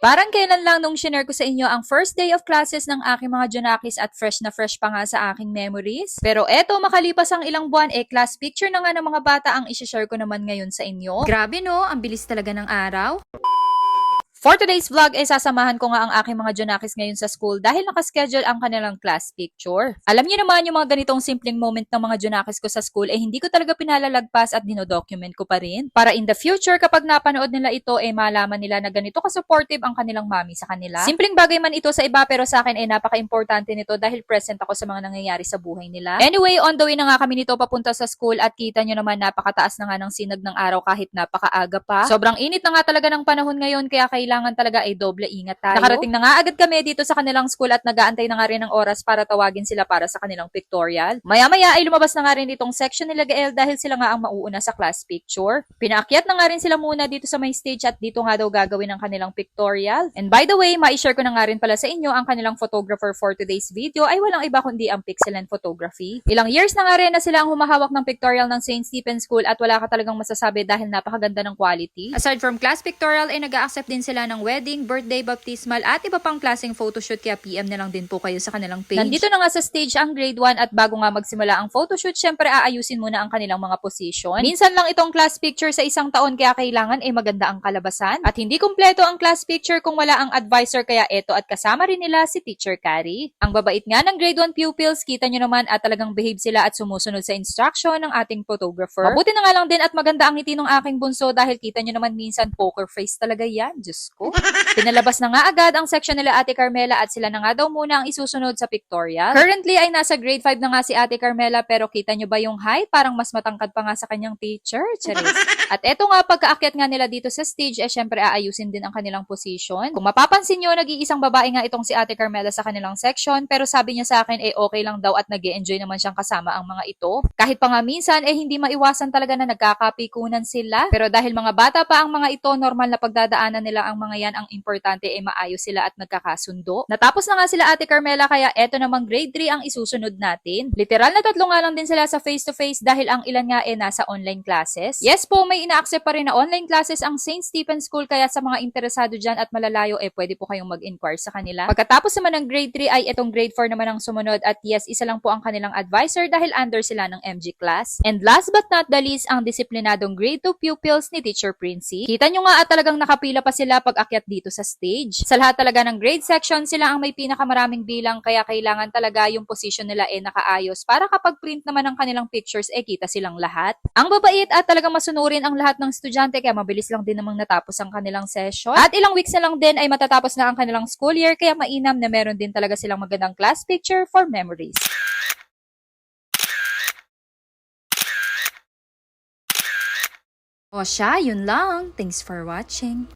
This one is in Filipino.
Parang kailan lang nung shinare ko sa inyo ang first day of classes ng aking mga Junakis at fresh na fresh pa nga sa aking memories. Pero eto, makalipas ang ilang buwan, class picture na nga ng mga bata ang isishare ko naman ngayon sa inyo. Grabe no, ang bilis talaga ng araw. For today's vlog, sasamahan ko nga ang aking mga Junakis ngayon sa school dahil nakaschedule ang kanilang class picture. Alam niyo naman yung mga ganitong simpleng moment ng mga Junakis ko sa school, hindi ko talaga pinalalagpas at dinodocument ko pa rin. Para in the future, kapag napanood nila ito, malaman nila na ganito ka-supportive ang kanilang mami sa kanila. Simpleng bagay man ito sa iba, pero sa akin napaka-importante nito dahil present ako sa mga nangyayari sa buhay nila. Anyway, on the way na nga kami nito papunta sa school at kita nyo naman napakataas na nga ng sinag ng araw kahit napakaaga pa. Sobrang init na nga talaga ng panahon ngayon kaya kailangan talaga ay doble ingat tayo. Nakarating na nga agad kami dito sa kanilang school at nag-aantay na nga rin ng oras para tawagin sila para sa kanilang pictorial. Maya-maya ay lumabas na nga rin itong section nila Gael dahil sila nga ang mauuna sa class picture. Pinaakyat na nga rin sila muna dito sa may stage at dito nga daw gagawin ang kanilang pictorial. And by the way, ma-share ko na nga rin pala sa inyo ang kanilang photographer for today's video ay walang iba kundi ang Pixelant Photography. Ilang years na nga rin na sila ang humahawak ng pictorial ng St. Stephen's School at wala ka talagang masasabi dahil napakaganda ng quality. Aside from class pictorial ay nag-a-accept din sila ng wedding, birthday, baptismal at iba pang klaseng photoshoot kaya PM na lang din po kayo sa kanilang page. Nandito na nga sa stage ang grade 1 at bago nga magsimula ang photoshoot, syempre aayusin muna ang kanilang mga position. Minsan lang itong class picture sa isang taon kaya kailangan maganda ang kalabasan at hindi kumpleto ang class picture kung wala ang advisor kaya eto at kasama rin nila si Teacher Carrie. Ang babait nga ng grade 1 pupils, kita nyo naman at talagang behave sila at sumusunod sa instruction ng ating photographer. Mabuti na nga lang din at maganda ang ngiti ng aking bunso dahil kita nyo naman minsan poker face talaga yan. Diyos ko. Pinalabas na nga agad ang section nila Ate Carmela at sila na nga daw muna ang isusunod sa pictorial. Currently ay nasa grade 5 na nga si Ate Carmela pero kita nyo ba yung height? Parang mas matangkad pa nga sa kanyang teacher. Charis. At eto nga pagkaakyat nga nila dito sa stage syempre aayusin din ang kanilang position. Kung mapapansin nyo, nag-iisang babae nga itong si Ate Carmela sa kanilang section pero sabi niya sa akin okay lang daw at nag-e-enjoy naman siyang kasama ang mga ito. Kahit pa nga minsan hindi maiwasan talaga na nagkakapikunan sila. Pero dahil mga bata pa ang mga ito, normal na pagdadaanan nila ang mga yan, ang importante maayos sila at magkakasundo. Natapos na nga sila Ate Carmela kaya eto namang grade 3 ang isusunod natin. Literal na tatlo nga lang din sila sa face-to-face dahil ang ilan nga nasa online classes. Yes po, may ina-accept pa rin na online classes ang St. Stephen's School kaya sa mga interesado dyan at malalayo pwede po kayong mag-inquire sa kanila. Pagkatapos naman ng grade 3 ay itong grade 4 naman ang sumunod at yes, isa lang po ang kanilang advisor dahil under sila ng MG class. And last but not the least, ang disiplinadong grade 2 pupils ni Teacher Princey. Kita nyo nga at talagang nakapila pa sila pag akyat dito sa stage. Sa lahat talaga ng grade section, sila ang may pinakamaraming bilang kaya kailangan talaga yung position nila nakaayos para kapag print naman ng kanilang pictures kita silang lahat. Ang babait at talagang masunurin ang lahat ng estudyante kaya mabilis lang din namang natapos ang kanilang session. At ilang weeks na lang din ay matatapos na ang kanilang school year kaya mainam na meron din talaga silang magandang class picture for memories. O siya, yun lang. Thanks for watching.